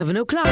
7 o'clock.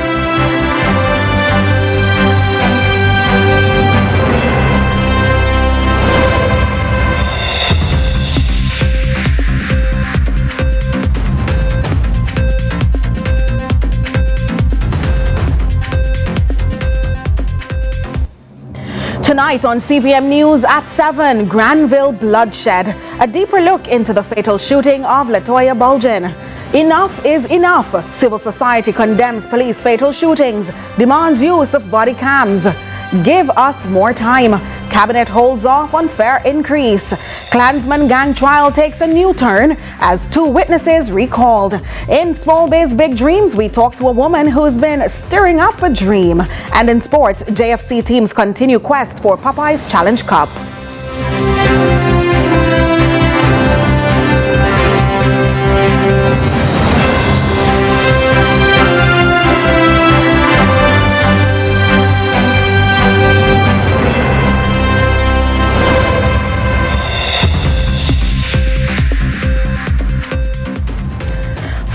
Tonight on CVM News at 7, Granville bloodshed. A deeper look into the fatal shooting of Latoya Bulgin. Enough is enough. Civil society condemns police fatal shootings, demands use of body cams. Give us more time. Cabinet holds off on fare increase. Clansman gang trial takes a new turn as 2 witnesses recalled. In Small Biz Big Dreams, we talk to a woman who's been stirring up a dream. And in sports, JFC teams continue quest for Popeye's Challenge Cup.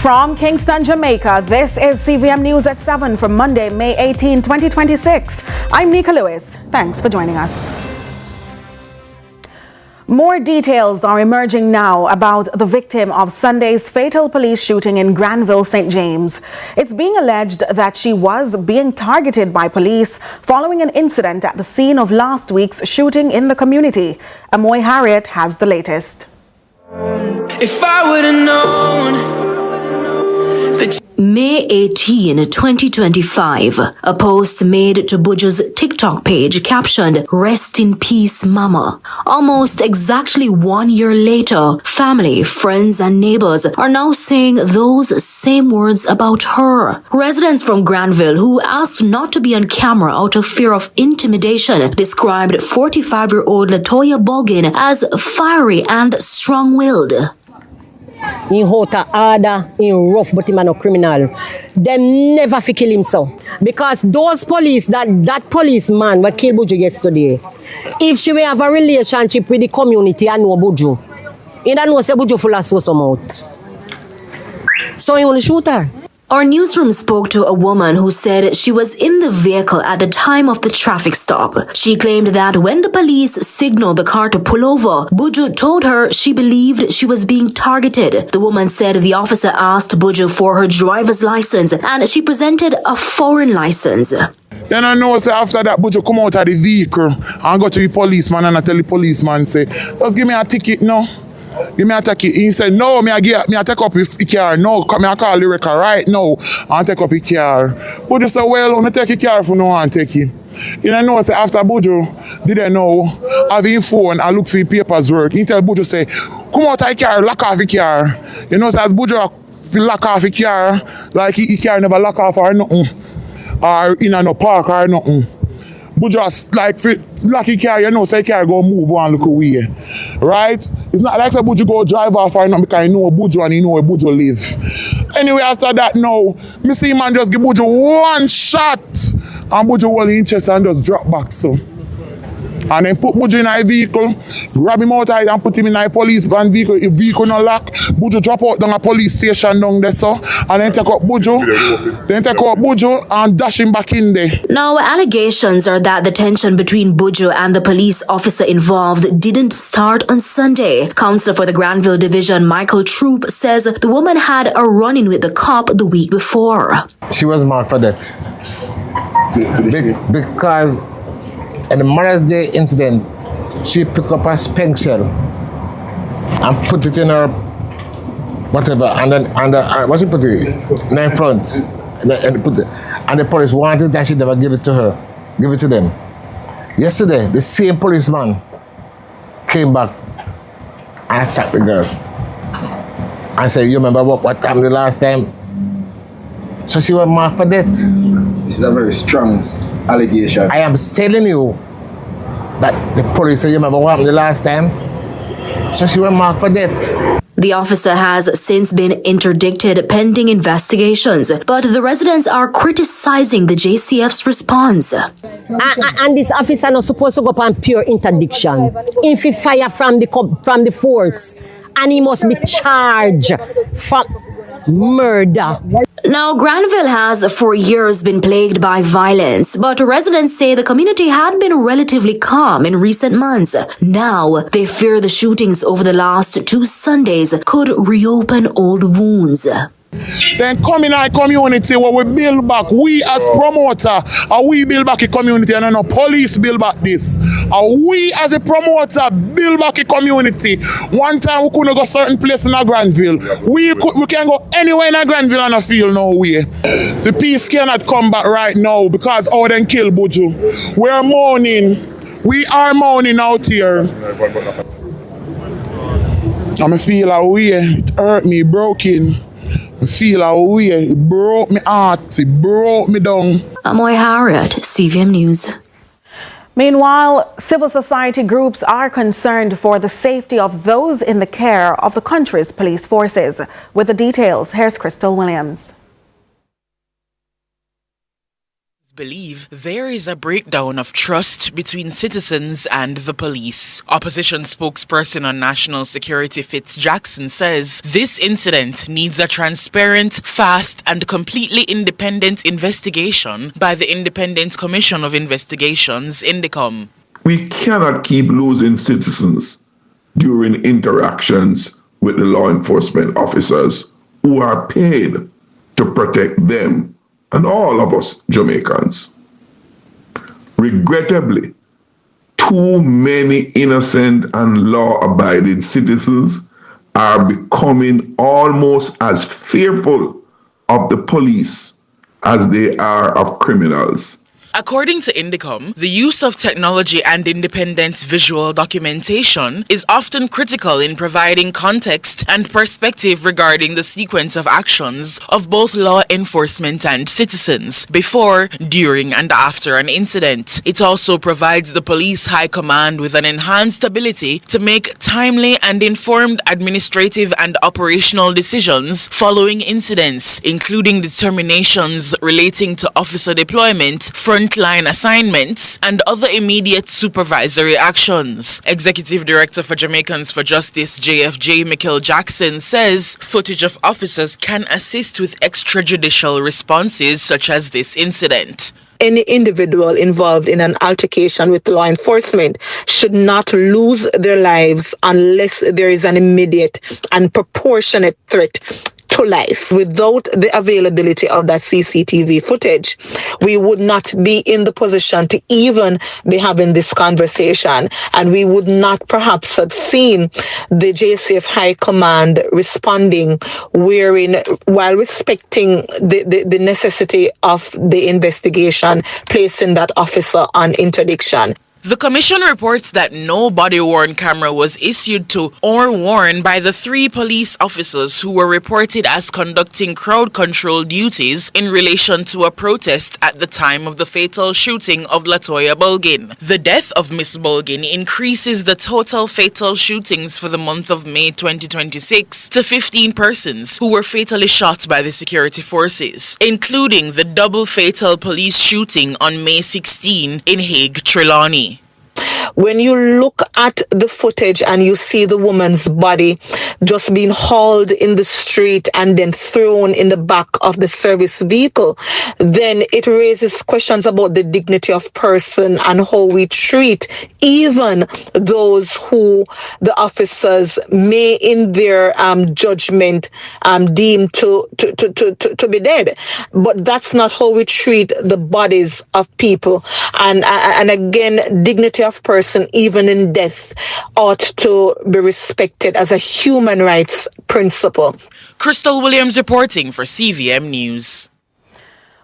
From Kingston, Jamaica, this is CVM News at 7 for Monday, May 18, 2026. I'm Nika Lewis. Thanks for joining us. More details are emerging now about the victim of Sunday's fatal police shooting in Granville, St. James. It's being alleged that she was being targeted by police following an incident at the scene of last week's shooting in the community. Amoy Harriott has the latest. If I would have known. May 18, 2025, a post made to Buju's TikTok page captioned, "Rest in peace, Mama." Almost exactly 1 year later, family, friends, and neighbors are now saying those same words about her. Residents from Granville, who asked not to be on camera out of fear of intimidation, described 45-year-old Latoya Bulgin as fiery and strong-willed. In hot harder, in rough, but him no criminal. Them never fi kill him so. Because those police, that policeman what killed Buju yesterday, if she will have a relationship with the community and know Buju, he don't know say Buju full of some out. So he want to shoot her. Our newsroom spoke to a woman who said she was in the vehicle at the time of the traffic stop. She claimed that when the police signaled the car to pull over, Buju told her she believed she was being targeted. The woman said the officer asked Buju for her driver's license and she presented a foreign license. Then I know say after that Buju come out of the vehicle and go to the policeman and I tell the policeman say, just give me a ticket now. Give me a ticket. He said, no, me I take up the car. No, me I call the record right now and take up the car. Buju said, well, me take the car for now and take it. You know, say after Buju didn't know, have his phone and look for the papers work. He tell Buju say, come out of the car, lock off the car. You know, so as Buju lock off the car, like he car never lock off or nothing. Or in no park or nothing. Buju just like lock the car, you know, so the car go move and look away. Right? It's not like that Buju go drive off or nothing because he know Buju and he know where Buju live. Anyway, after that now, me see man just give Buju one shot and Buju hold in chest and just drop back so. And then put Buju in a vehicle, grab him out and put him in a police van vehicle. If vehicle no lock, Buju drop out down a police station down there so. And then take out Buju, and dash him back in there. Now, allegations are that the tension between Buju and the police officer involved didn't start on Sunday. Counsellor for the Granville Division, Michael Troop, says the woman had a run-in with the cop the week before. She was marked for that. Because in the Mother's Day incident, she picked up a spank shell and put it in her whatever, and then what she put it in front, and the police wanted that she never give it to her, give it to them. Yesterday, the same policeman came back and attacked the girl and said, "You remember what happened the last time?" So she was marked for death. This is a very strong allegation. I am telling you that the police said, "You remember what happened the last time?" So she was marked for death. The officer has since been interdicted pending investigations, but the residents are criticizing the JCF's response. And this officer not supposed to go upon pure interdiction. If he fire from the force, and he must be charged for murder. Now, Granville has for years been plagued by violence, but residents say the community had been relatively calm in recent months. Now, they fear the shootings over the last 2 Sundays could reopen old wounds. Then come in our community where we build back. We as promoter, we build back a community and no police build back this. We as a promoter build back a community. One time we couldn't go certain place in a Granville. We can go anywhere in a Granville and I feel no way. The peace cannot come back right now because all them kill Buju. We're mourning. We are mourning out here. I feel a way. It hurt me, broken. I feel a way. It broke me heart. It broke me down. Amoy, Harriott, CVM News. Meanwhile, civil society groups are concerned for the safety of those in the care of the country's police forces. With the details, here's Krystol Williams. Believe there is a breakdown of trust between citizens and the police. Opposition spokesperson on national security Fitz Jackson says this incident needs a transparent, fast and completely independent investigation by the Independent Commission of Investigations, INDECOM. We cannot keep losing citizens during interactions with the law enforcement officers who are paid to protect them and all of us Jamaicans. Regrettably, too many innocent and law-abiding citizens are becoming almost as fearful of the police as they are of criminals. According to INDECOM, the use of technology and independent visual documentation is often critical in providing context and perspective regarding the sequence of actions of both law enforcement and citizens before, during, and after an incident. It also provides the police high command with an enhanced ability to make timely and informed administrative and operational decisions following incidents, including determinations relating to officer deployment, frontline assignments, and other immediate supervisory actions. Executive Director for Jamaicans for Justice JFJ Michael Jackson says footage of officers can assist with extrajudicial responses such as this incident. Any individual involved in an altercation with law enforcement should not lose their lives unless there is an immediate and proportionate threat to life. Without the availability of that CCTV footage, we would not be in the position to even be having this conversation, and we would not perhaps have seen the JCF High Command responding while respecting the necessity of the investigation, placing that officer on interdiction. The Commission reports that no body-worn camera was issued to or worn by the 3 police officers who were reported as conducting crowd control duties in relation to a protest at the time of the fatal shooting of Latoya Bulgin. The death of Miss Bulgin increases the total fatal shootings for the month of May 2026 to 15 persons who were fatally shot by the security forces, including the double fatal police shooting on May 16 in Hague, Trelawney. When you look at the footage and you see the woman's body just being hauled in the street and then thrown in the back of the service vehicle, then it raises questions about the dignity of person and how we treat even those who the officers may in their judgment deem to be dead. But that's not how we treat the bodies of people. And again, dignity of person, even in death, ought to be respected as a human rights principle. Krystol Williams reporting for CVM News.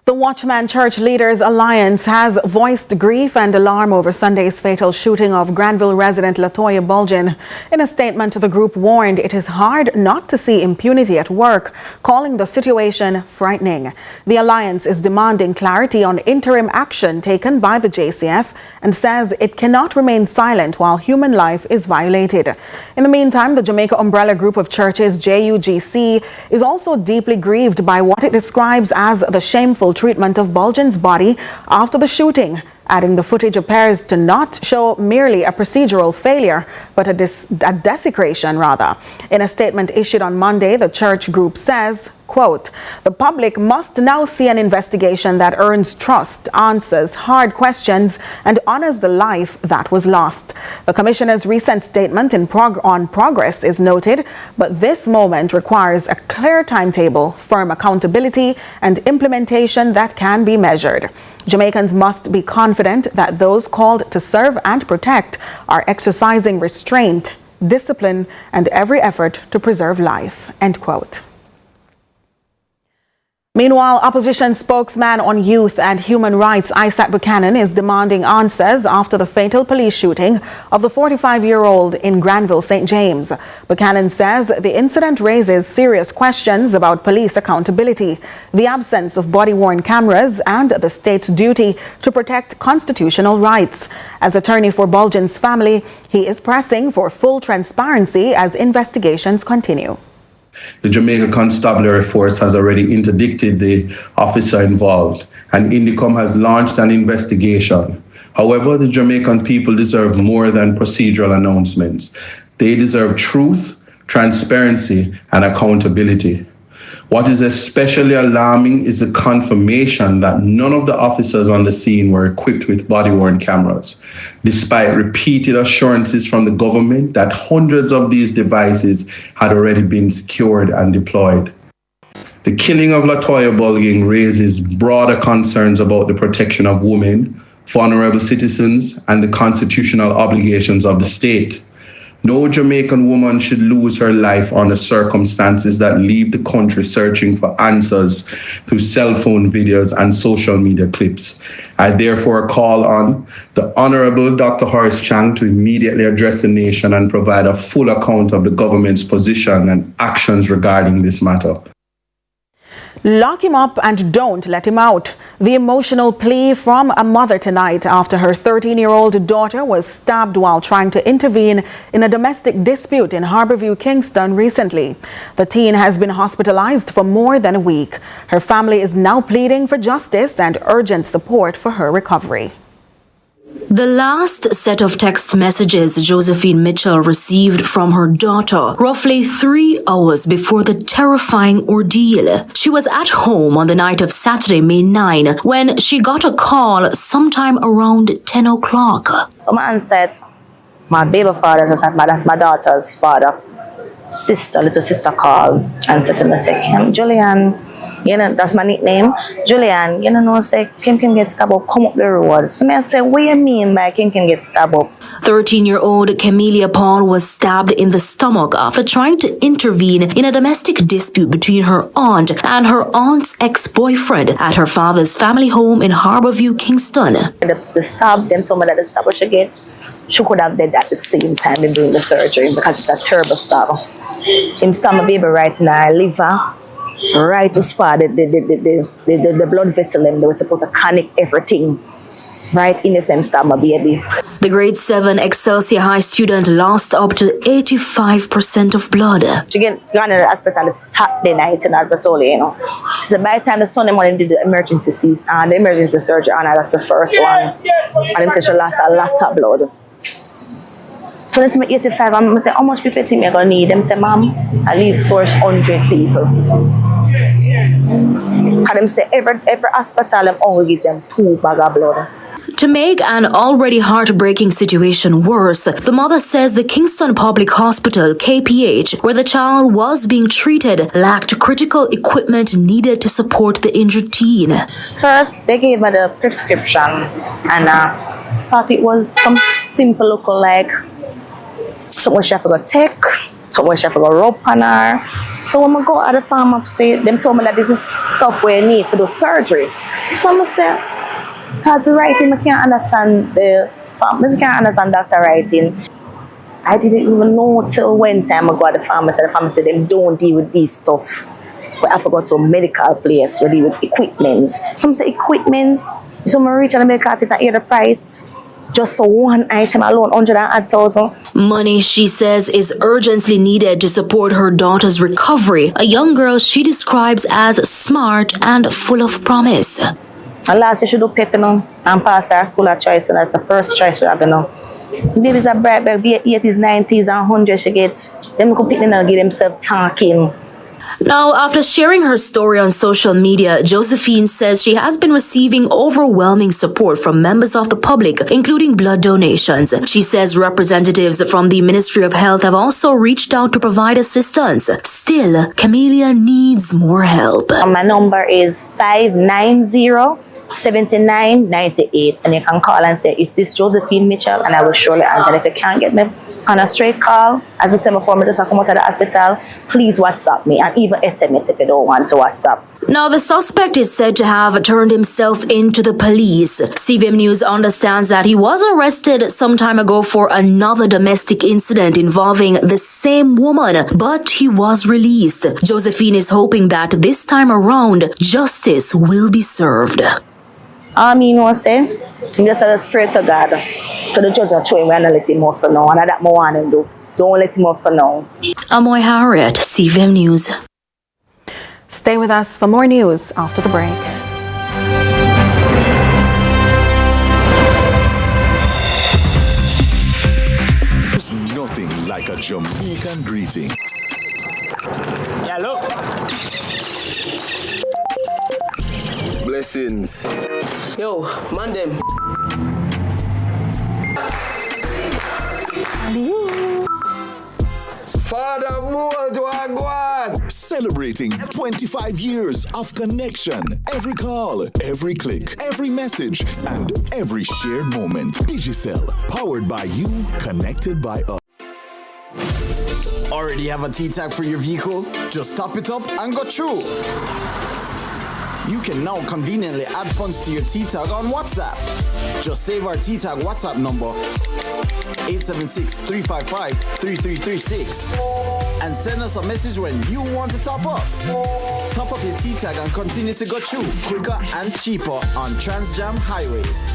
The Watchman Church Leaders Alliance has voiced grief and alarm over Sunday's fatal shooting of Granville resident Latoya Bulgin. In a statement, the group warned it is hard not to see impunity at work, calling the situation frightening. The Alliance is demanding clarity on interim action taken by the JCF and says it cannot remain silent while human life is violated. In the meantime, the Jamaica Umbrella Group of Churches, JUGC, is also deeply grieved by what it describes as the shameful treatment of Bulgin's body after the shooting, adding the footage appears to not show merely a procedural failure, but a desecration rather. In a statement issued on Monday, the church group says Quote, the public must now see an investigation that earns trust, answers hard questions, and honors the life that was lost. The Commissioner's recent statement on progress is noted, but this moment requires a clear timetable, firm accountability, and implementation that can be measured. Jamaicans must be confident that those called to serve and protect are exercising restraint, discipline, and every effort to preserve life. End quote. Meanwhile, opposition spokesman on youth and human rights Isaac Buchanan is demanding answers after the fatal police shooting of the 45-year-old in Granville, St. James. Buchanan says the incident raises serious questions about police accountability, the absence of body-worn cameras, and the state's duty to protect constitutional rights. As attorney for Bulgin's family, he is pressing for full transparency as investigations continue. The Jamaica Constabulary Force has already interdicted the officer involved, and Indicom has launched an investigation. However, the Jamaican people deserve more than procedural announcements. They deserve truth, transparency, and accountability. What is especially alarming is the confirmation that none of the officers on the scene were equipped with body-worn cameras, despite repeated assurances from the government that hundreds of these devices had already been secured and deployed. The killing of Latoya Bulgin raises broader concerns about the protection of women, vulnerable citizens, and the constitutional obligations of the state. No Jamaican woman should lose her life under circumstances that leave the country searching for answers through cell phone videos and social media clips. I therefore call on the Honorable Dr. Horace Chang to immediately address the nation and provide a full account of the government's position and actions regarding this matter. Lock him up and don't let him out. The emotional plea from a mother tonight after her 13-year-old daughter was stabbed while trying to intervene in a domestic dispute in Harborview, Kingston recently. The teen has been hospitalized for more than a week. Her family is now pleading for justice and urgent support for her recovery. The last set of text messages Josephine Mitchell received from her daughter roughly 3 hours before the terrifying ordeal. She was at home on the night of Saturday, May 9, when she got a call sometime around 10 o'clock. So my aunt said, my baby father, that's my daughter's father, little sister called and said to me, say, Julian, you know, that's my nickname. Julian, you know, say, Kim can get stabbed up, come up the road. So I say, what do you mean by Kim can get stabbed up? 13-year-old Camelia Paul was stabbed in the stomach after trying to intervene in a domestic dispute between her aunt and her aunt's ex-boyfriend at her father's family home in Harborview, Kingston. The stab, them told me that the stab she get, she could have died at the same time in doing the surgery because it's a terrible stab. Him stab my baby right in her liver, right to spot the blood vessel, and they were supposed to connect everything. Right in the same stab my baby. The grade 7 Excelsior High student lost up to 85% of blood. She get gone to the hospital on the Saturday night in the hospital, you know. So by the time the Sunday morning did the emergency surgery on her, that's the first one. And them say she lost a lot of blood. So then to me 85, I'm say, how much people think you're gonna need? Them say, ma'am, at least 400 people. And them say every hospital them only give them 2 bags of blood. To make an already heartbreaking situation worse, the mother says the Kingston Public Hospital, KPH, where the child was being treated, lacked critical equipment needed to support the injured teen. First, they gave her the prescription, and I thought it was some simple look like something she have to go take, something she have to go rub on her. So when I go at the pharmacy, them told me that this is stuff we need for the surgery. So I said, because the writing, I can't understand doctor writing. I didn't even know till when time I go to the pharmacy them don't deal with these stuff. But I forgot to a medical place where they deal with equipment. Some say equipment, some reach at the medical office and hear the price. Just for one item alone, 100,000. Money, she says, is urgently needed to support her daughter's recovery, a young girl she describes as smart and full of promise. And last year she do pep, you know, and pass her school of choice, and that's the first choice she have, you know. Babies are bright, baby, 80s, 90s, and 100s she get. Them could pick them and give themselves talking. Now, after sharing her story on social media, Josephine says she has been receiving overwhelming support from members of the public, including blood donations. She says representatives from the Ministry of Health have also reached out to provide assistance. Still, Camellia needs more help. My number is 590-7998, and you can call and say, is this Josephine Mitchell? And I will surely answer. If you can't get me on a straight call, as you said before, me just come out of the hospital, please WhatsApp me, and even SMS if you don't want to WhatsApp. Now, the suspect is said to have turned himself into the police. CVM News understands that he was arrested some time ago for another domestic incident involving the same woman, but he was released. Josephine is hoping that this time around, justice will be served. You know, say, I'm just a spirit to God. So the judge will show him and let him off for now. And that's what I want him to do. Don't let him off for now. Amoy, Harriott, CVM News. Stay with us for more news after the break. There's nothing like a Jamaican greeting. Hello. Blessings. Yo, man them. Father Mold to Agwan. Celebrating 25 years of connection. Every call, every click, every message, and every shared moment. Digicel, powered by you, connected by us. Already have a T-tag for your vehicle? Just top it up and go through. You can now conveniently add funds to your T-tag on WhatsApp. Just save our T-tag WhatsApp number 876-355-3336 and send us a message when you want to top up. Top up your T-tag and continue to go through quicker and cheaper on Transjam highways.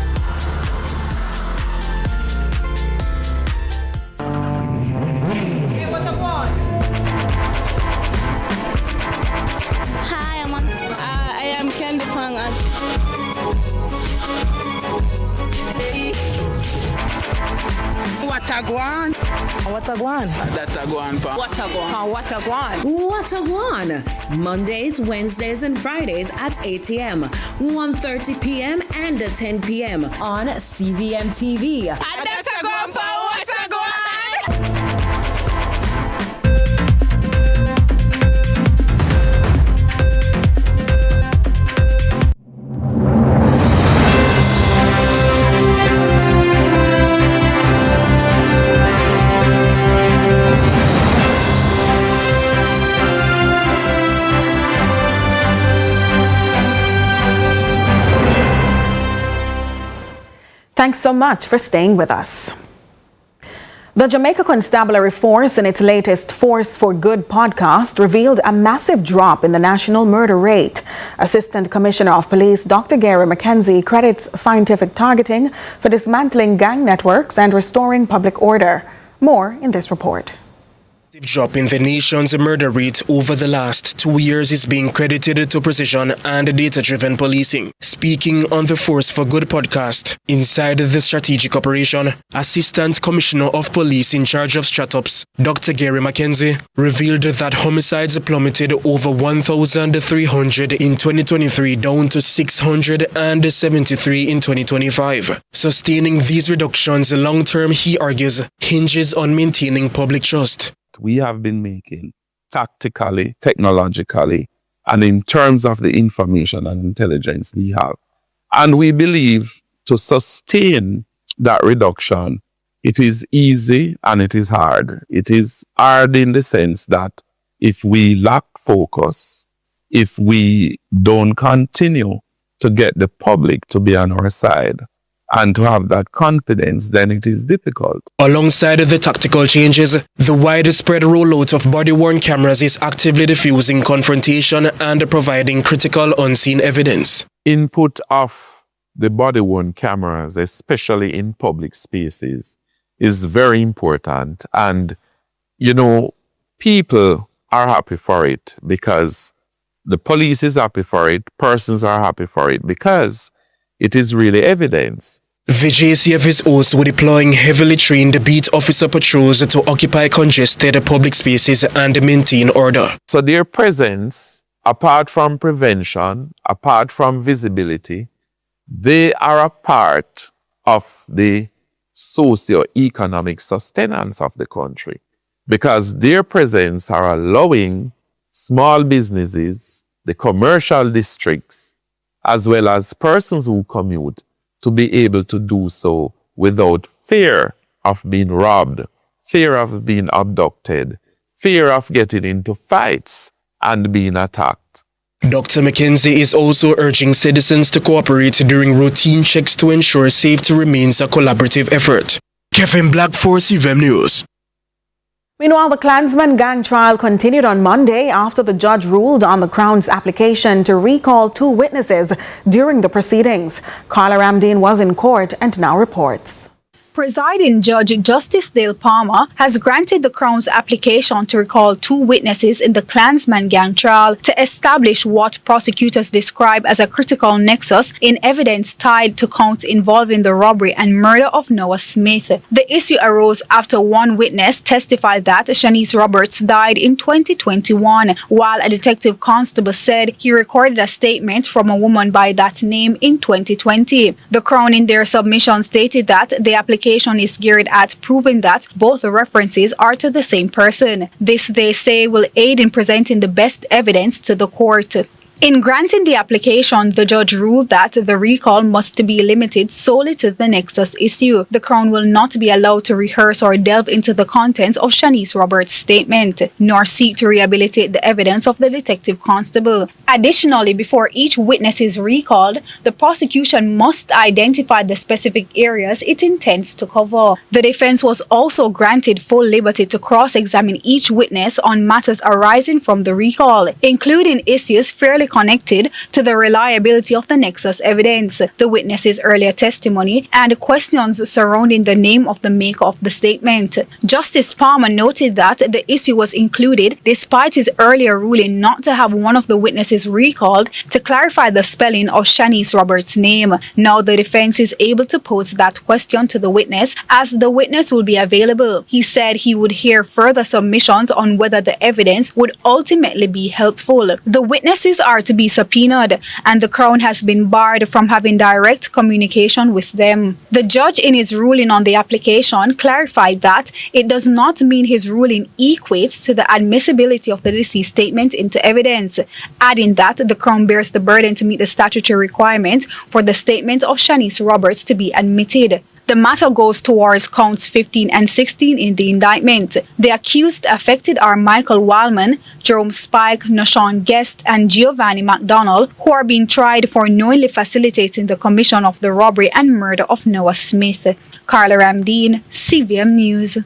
Watagwan. Watagwan. Datagwan pa. Watagwan. Watagwan. Watagwan. Mondays, Wednesdays, and Fridays at 8 a.m., 1:30 p.m., and 10 p.m. on CVM TV. Datagwan pa. Watagwan. Thanks so much for staying with us. The Jamaica Constabulary Force, in its latest Force for Good podcast, revealed a massive drop in the national murder rate. Assistant Commissioner of Police Dr. Gary Mackenzie credits scientific targeting for dismantling gang networks and restoring public order. More in this report. Drop in the nation's murder rate over the last 2 years is being credited to precision and data-driven policing. Speaking on the Force for Good podcast, inside the strategic operation, Assistant Commissioner of Police in charge of Stratops, Dr. Gary Mackenzie, revealed that homicides plummeted over 1,300 in 2023 down to 673 in 2025. Sustaining these reductions long-term, he argues, hinges on maintaining public trust. We have been making tactically, technologically, and in terms of the information and intelligence we have. And we believe to sustain that reduction, it is easy and it is hard. It is hard in the sense that if we lack focus, if we don't continue to get the public to be on our side, and to have that confidence, then it is difficult. Alongside the tactical changes, the widespread rollout of body-worn cameras is actively diffusing confrontation and providing critical unseen evidence. Input of the body-worn cameras, especially in public spaces, is very important. And, you know, people are happy for it because the police is happy for it, persons are happy for it because it is really evidence. The JCF is also deploying heavily trained beat officer patrols to occupy congested public spaces and maintain order. So their presence, apart from prevention, apart from visibility, they are a part of the socio-economic sustenance of the country, because their presence are allowing small businesses, the commercial districts, as well as persons who commute, to be able to do so without fear of being robbed, fear of being abducted, fear of getting into fights and being attacked. Dr. McKenzie is also urging citizens to cooperate during routine checks to ensure safety remains a collaborative effort. Kevin Black for CVM News. Meanwhile, the Clansman gang trial continued on Monday after the judge ruled on the Crown's application to recall 2 witnesses during the proceedings. Carla Ramdeen was in court and now reports. Presiding Judge Justice Dale Palmer has granted the Crown's application to recall 2 witnesses in the Clansman gang trial to establish what prosecutors describe as a critical nexus in evidence tied to counts involving the robbery and murder of Noah Smith. The issue arose after one witness testified that Shanice Roberts died in 2021, while a detective constable said he recorded a statement from a woman by that name in 2020. The Crown in their submission stated that the application is geared at proving that both references are to the same person. This, they say, will aid in presenting the best evidence to the court. In granting the application, the judge ruled that the recall must be limited solely to the nexus issue. The Crown will not be allowed to rehearse or delve into the contents of Shanice Roberts' statement, nor seek to rehabilitate the evidence of the detective constable. Additionally, before each witness is recalled, the prosecution must identify the specific areas it intends to cover. The defense was also granted full liberty to cross-examine each witness on matters arising from the recall, including issues fairly connected to the reliability of the nexus evidence, the witness's earlier testimony, and questions surrounding the name of the maker of the statement. Justice Palmer noted that the issue was included despite his earlier ruling not to have one of the witnesses recalled to clarify the spelling of Shanice Roberts' name. Now the defense is able to pose that question to the witness, as the witness will be available. He said he would hear further submissions on whether the evidence would ultimately be helpful. The witnesses are to be subpoenaed, and the Crown has been barred from having direct communication with them. The judge, in his ruling on the application, clarified that it does not mean his ruling equates to the admissibility of the deceased statement into evidence, adding that the Crown bears the burden to meet the statutory requirement for the statement of Shanice Roberts to be admitted. The matter goes towards counts 15 and 16 in the indictment. The accused affected are Michael Wildman, Jerome Spike, Nashawn Guest, and Giovanni McDonald, who are being tried for knowingly facilitating the commission of the robbery and murder of Noah Smith. Carla Ramdeen, CVM News.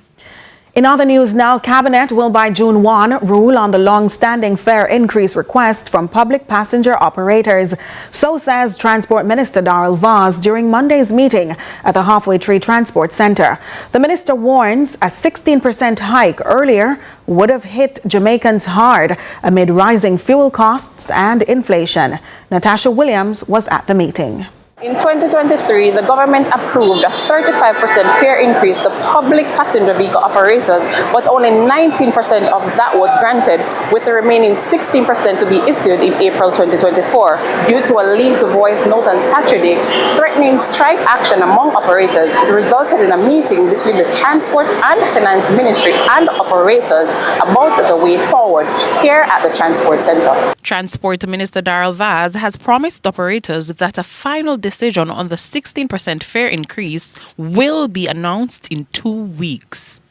In other news now, Cabinet will by June 1 rule on the long-standing fare increase request from public passenger operators. So says Transport Minister Darrell Vaz during Monday's meeting at the Halfway Tree Transport Center. The minister warns a 16% hike earlier would have hit Jamaicans hard amid rising fuel costs and inflation. Natasha Williams was at the meeting. In 2023, the government approved a 35% fare increase to public passenger vehicle operators, but only 19% of that was granted, with the remaining 16% to be issued in April 2024. Due to a leaked voice note on Saturday threatening strike action among operators, it resulted in a meeting between the Transport and Finance Ministry and operators about the way forward here at the Transport Center. Transport Minister Darrell Vaz has promised operators that a final decision on the 16% fare increase will be announced in 2 weeks.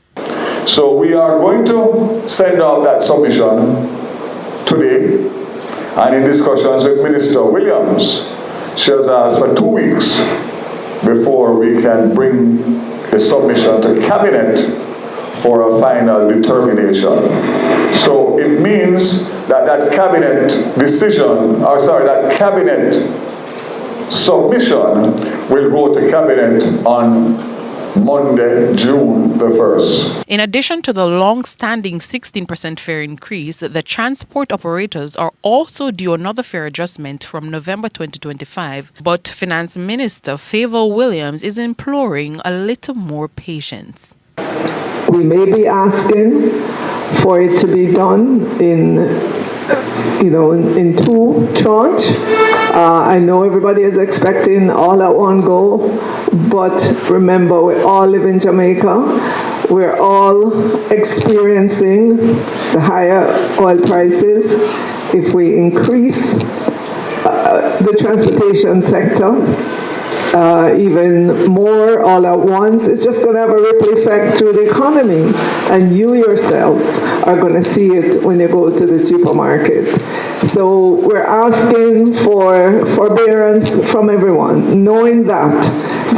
So we are going to send out that submission today, and in discussions with Minister Williams, she has asked for 2 weeks before we can bring the submission to Cabinet for a final determination. So it means that Cabinet decision, that Cabinet submission will go to Cabinet on Monday, June the 1st. In addition to the long-standing 16% fare increase, the transport operators are also due another fare adjustment from November 2025. But Finance Minister Favor Williams is imploring a little more patience. We may be asking for it to be done in two tranches. I know everybody is expecting all at one go, but remember, we all live in Jamaica. We're all experiencing the higher oil prices. If we increase the transportation sector even more all at once, it's just going to have a ripple effect through the economy. And you yourselves are going to see it when you go to the supermarket. So we're asking for forbearance from everyone, knowing that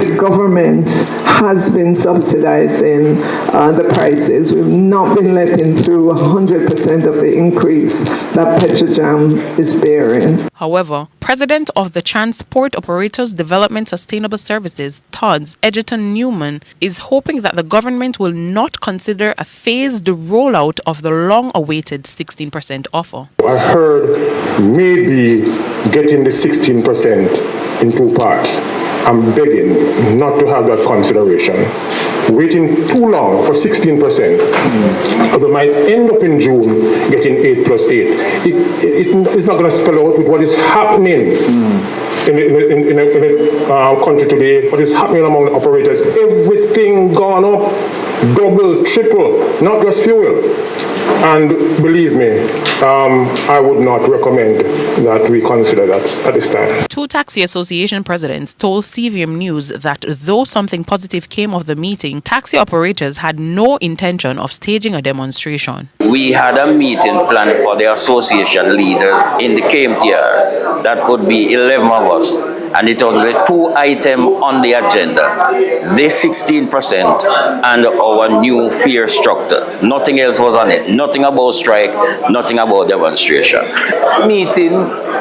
the government has been subsidizing the prices. We've not been letting through 100% of the increase that Petrojam is bearing. However, President of the Transport Operators Development Sustainable Services, TODS, Edgerton Newman, is hoping that the government will not consider a phased rollout of the long-awaited 16% offer. I heard maybe getting the 16% in two parts. I'm begging not to have that consideration. Waiting too long for 16%. We might end up in June getting 8 plus 8. It's not going to spell out with what is happening in a country today, what is happening among the operators. Everything gone up, double, triple, not just fuel. And believe me, I would not recommend that we consider that at this time. Two taxi association presidents told CVM News that though something positive came of the meeting, taxi operators had no intention of staging a demonstration. We had a meeting planned for the association leaders in the KMTR. That could be 11 of us. And it was the two items on the agenda, the 16% and our new fare structure. Nothing else was on it. Nothing about strike, nothing about demonstration. Meeting,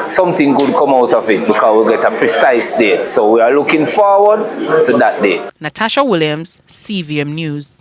something good come out of it because we'll get a precise date. So we are looking forward to that date. Natasha Williams, CVM News.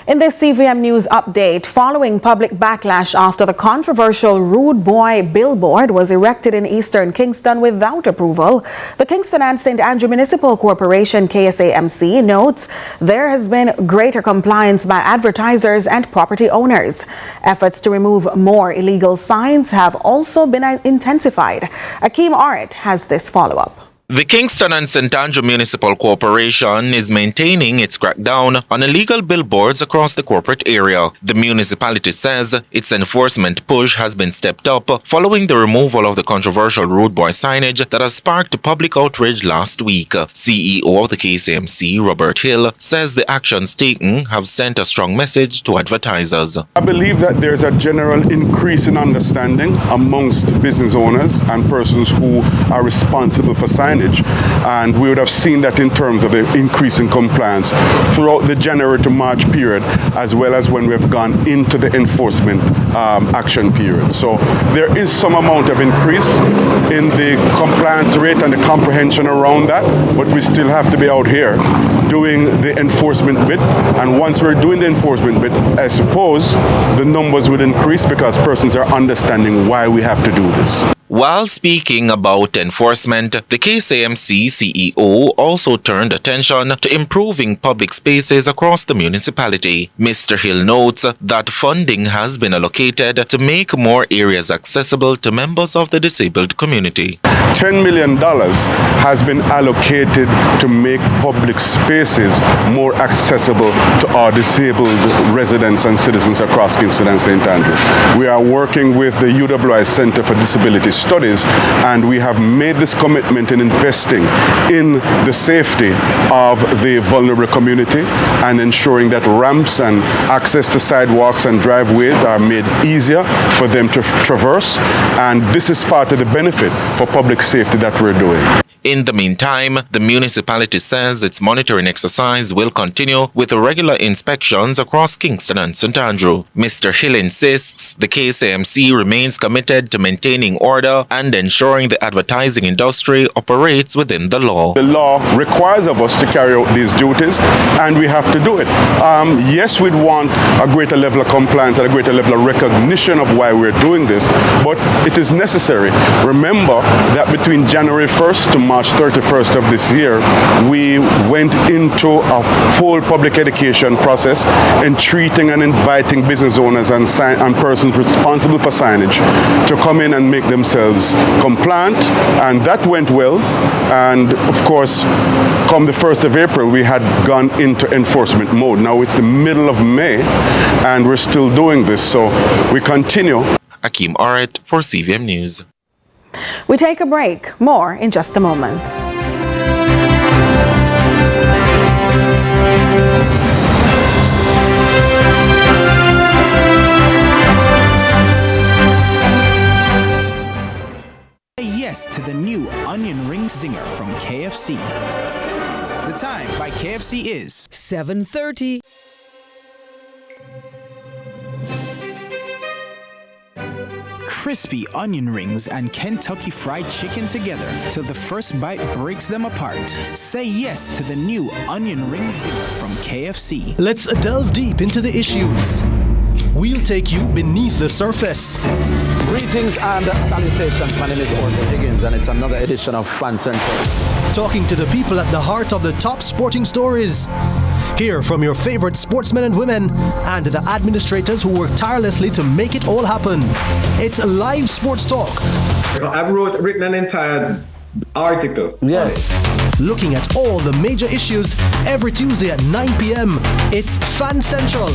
In this CVM News update, following public backlash after the controversial Rude Boy billboard was erected in eastern Kingston without approval, the Kingston and St. Andrew Municipal Corporation KSAMC notes there has been greater compliance by advertisers and property owners. Efforts to remove more illegal signs have also been intensified. Akeem Art has this follow-up. The Kingston and St. Andrew Municipal Corporation is maintaining its crackdown on illegal billboards across the corporate area. The municipality says its enforcement push has been stepped up following the removal of the controversial Rude Boy signage that has sparked public outrage last week. CEO of the KSAMC, Robert Hill, says the actions taken have sent a strong message to advertisers. I believe that there's a general increase in understanding amongst business owners and persons who are responsible for signage. And we would have seen that in terms of the increase in compliance throughout the January to March period, as well as when we've gone into the enforcement action period. So there is some amount of increase in the compliance rate and the comprehension around that, but we still have to be out here doing the enforcement bit. And once we're doing the enforcement bit, I suppose the numbers would increase because persons are understanding why we have to do this. While speaking about enforcement, the KSAMC CEO also turned attention to improving public spaces across the municipality. Mr. Hill notes that funding has been allocated to make more areas accessible to members of the disabled community. $10 million has been allocated to make public spaces more accessible to our disabled residents and citizens across Kingston and St. Andrew. We are working with the UWI Center for Disability Studies, and we have made this commitment in investing in the safety of the vulnerable community and ensuring that ramps and access to sidewalks and driveways are made easier for them to traverse. And this is part of the benefit for public safety that we're doing. In the meantime, the municipality says its monitoring exercise will continue with regular inspections across Kingston and St. Andrew. Mr. Hill insists the KCMC remains committed to maintaining order and ensuring the advertising industry operates within the law. The law requires of us to carry out these duties, and we have to do it. Yes, we'd want a greater level of compliance and a greater level of recognition of why we're doing this, but it is necessary. Remember that between January 1st to March 31st of this year, we went into a full public education process, entreating and inviting business owners and persons responsible for signage to come in and make themselves compliant, and that went well. And of course, come the 1st of April, we had gone into enforcement mode. Now it's the middle of May, and we're still doing this, so we continue. Akeem Harriott for CVM News. We take a break. More in just a moment. Say yes to the new onion ring zinger from KFC. The time by KFC is 7:30. Crispy onion rings and Kentucky Fried Chicken together till the first bite breaks them apart. Say yes to the new onion ring zinger from KFC. Let's delve deep into the issues. We'll take you beneath the surface. Greetings and salutations. My name is Orville Higgins, and it's another edition of Fan Central. Talking to the people at the heart of the top sporting stories. Hear from your favorite sportsmen and women and the administrators who work tirelessly to make it all happen. It's live sports talk. I've written an entire article. Yes. Looking at all the major issues every Tuesday at 9 p.m. It's Fan Central.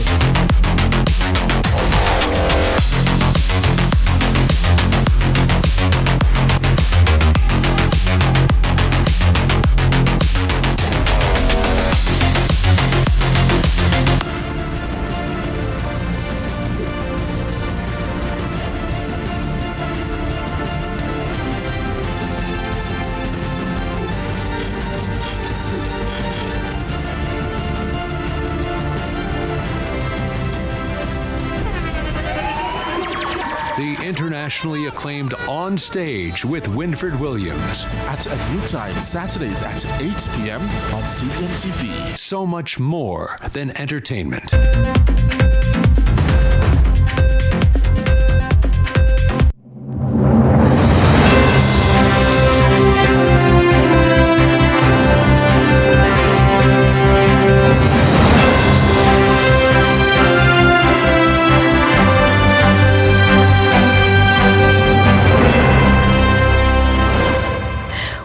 The internationally acclaimed On Stage with Winford Williams. At a new time, Saturdays at 8 p.m. on CVM TV. So much more than entertainment.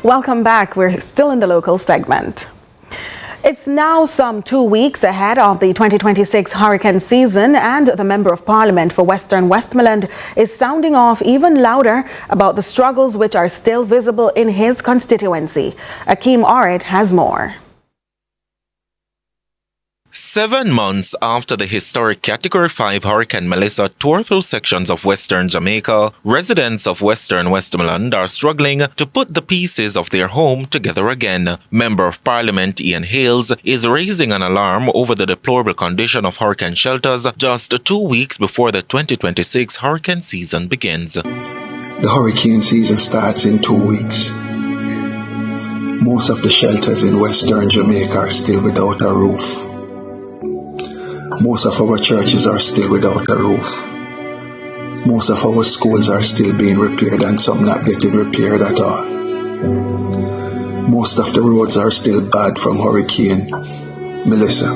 Welcome back. We're still in the local segment. It's now some 2 weeks ahead of the 2026 hurricane season, and the Member of Parliament for Western Westmoreland is sounding off even louder about the struggles which are still visible in his constituency. Akeem Harriott has more. 7 months after the historic Category 5 Hurricane Melissa tore through sections of western Jamaica, residents of Western Westmoreland are struggling to put the pieces of their home together again. Member of Parliament Ian Hales is raising an alarm over the deplorable condition of hurricane shelters just 2 weeks before the 2026 hurricane season begins. The hurricane season starts in 2 weeks. Most of the shelters in western Jamaica are still without a roof. Most of our churches are still without a roof. Most of our schools are still being repaired, and some not getting repaired at all. Most of the roads are still bad from Hurricane Melissa.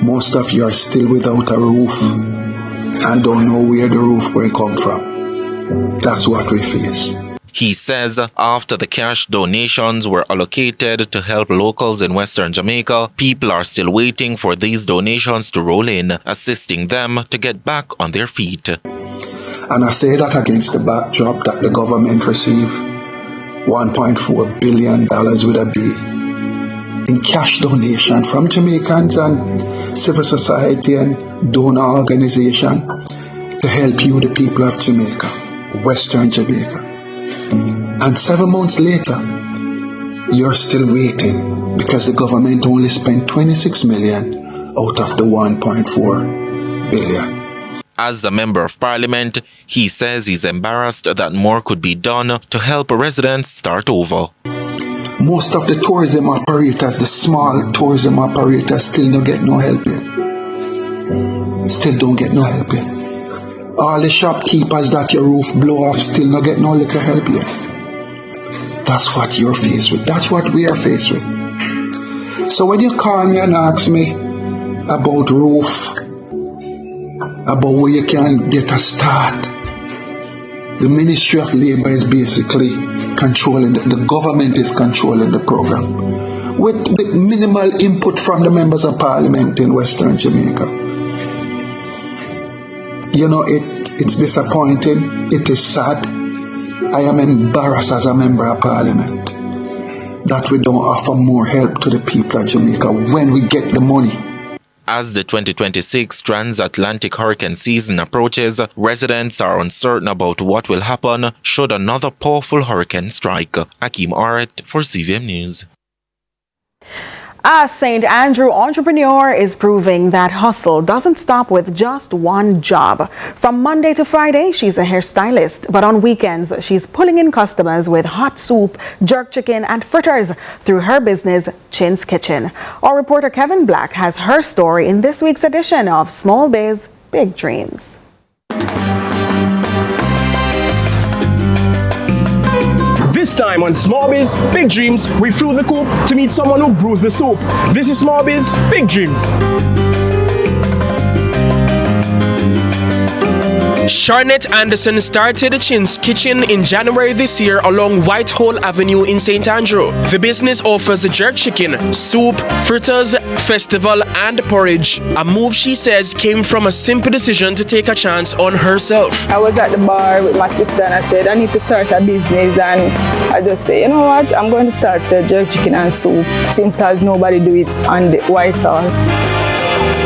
Most of you are still without a roof and don't know where the roof will come from. That's what we face. He says after the cash donations were allocated to help locals in Western Jamaica, people are still waiting for these donations to roll in, assisting them to get back on their feet. And I say that against the backdrop that the government received $1.4 billion with a B in cash donation from Jamaicans and civil society and donor organization to help you, the people of Jamaica, Western Jamaica. And 7 months later, you're still waiting because the government only spent 26 million out of the 1.4 billion. As a member of parliament, he says he's embarrassed that more could be done to help residents start over. Most of the tourism operators, the small tourism operators, still don't get no help yet. Still don't get no help yet. All the shopkeepers that your roof blow off still don't get no little help yet. That's what you're faced with. That's what we are faced with. So when you call me and ask me about roof, about where you can get a start, the Ministry of Labour is basically controlling, the government is controlling the program with minimal input from the members of parliament in Western Jamaica. You know, it's disappointing, it is sad. I am embarrassed as a member of parliament that we don't offer more help to the people of Jamaica when we get the money. As the 2026 transatlantic hurricane season approaches, residents are uncertain about what will happen should another powerful hurricane strike. Harriott for CVM News. A St. Andrew entrepreneur is proving that hustle doesn't stop with just one job. From Monday to Friday, she's a hairstylist, but on weekends, she's pulling in customers with hot soup, jerk chicken, and fritters through her business, Chin's Kitchen. Our reporter Kevin Black has her story in this week's edition of Small Biz, Big Dreams. This time on Small Biz, Big Dreams, we flew the coop to meet someone who brews the soup. This is Small Biz, Big Dreams. Charlotte Anderson started Chin's Kitchen in January this year along Whitehall Avenue in St. Andrew. The business offers jerk chicken, soup, fritters, festival, and porridge. A move she says came from a simple decision to take a chance on herself. I was at the bar with my sister and I said, I need to start a business, and I just say, you know what, I'm going to start jerk chicken and soup since there's nobody do it on the Whitehall.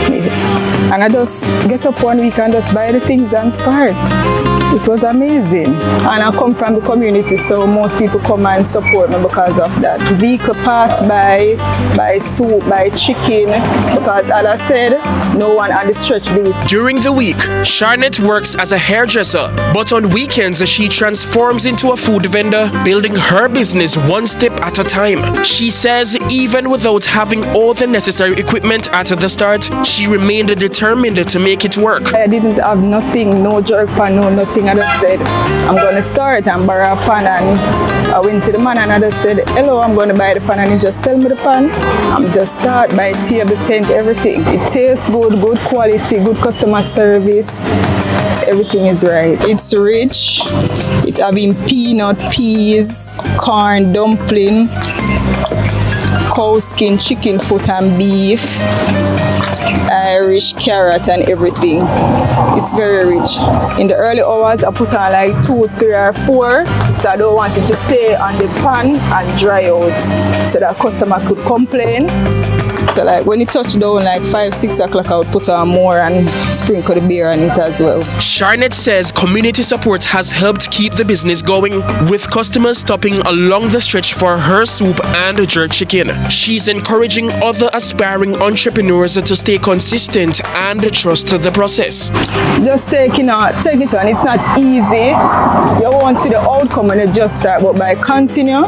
Yes. And I just get up one week and just buy the things and start. It was amazing. And I come from the community, so most people come and support me because of that. Vehicle pass by soup, by chicken, because as I said, no one on the stretch do it. During the week, Charlotte works as a hairdresser, but on weekends she transforms into a food vendor, building her business one step at a time. She says even without having all the necessary equipment at the start, she remained determined to make it work. I didn't have nothing, no jerk pan, no nothing. I just said, I'm going to start and borrow a pan, and I went to the man and I just said, hello, I'm going to buy the pan, and he just sell me the pan. I'm just start by table, tent, everything. It tastes good, good quality, good customer service. Everything is right. It's rich. It's having peanut, peas, corn, dumpling, cow skin, chicken foot and beef, Irish carrot and everything. It's very rich. In the early hours, I put on like 2, 3 or 4, so I don't want it to stay on the pan and dry out, so that customer could complain. So like when it touched down like 5, 6 o'clock, I would put on more and sprinkle the beer on it as well. Charlotte says community support has helped keep the business going, with customers stopping along the stretch for her soup and jerk chicken. She's encouraging other aspiring entrepreneurs to stay consistent and trust the process. Just take it on. It's not easy. You won't see the outcome when you just start, but by continue,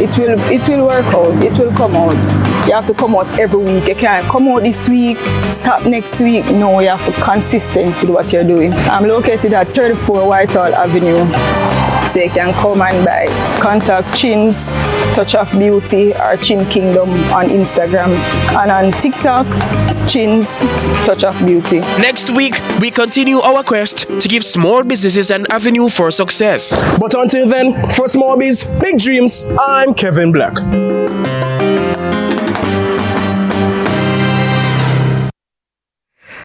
it will work out. It will come out. You have to come out every week. You can't come out this week, stop next week. No, you have to be consistent with what you're doing. I'm located at 34 Whitehall Avenue, so you can come and buy. Contact Chin's Touch of Beauty or Chin Kingdom on Instagram, and on TikTok, Chin's Touch of Beauty. Next week, we continue our quest to give small businesses an avenue for success. But until then, for Small Biz, Big Dreams, I'm Kevin Black.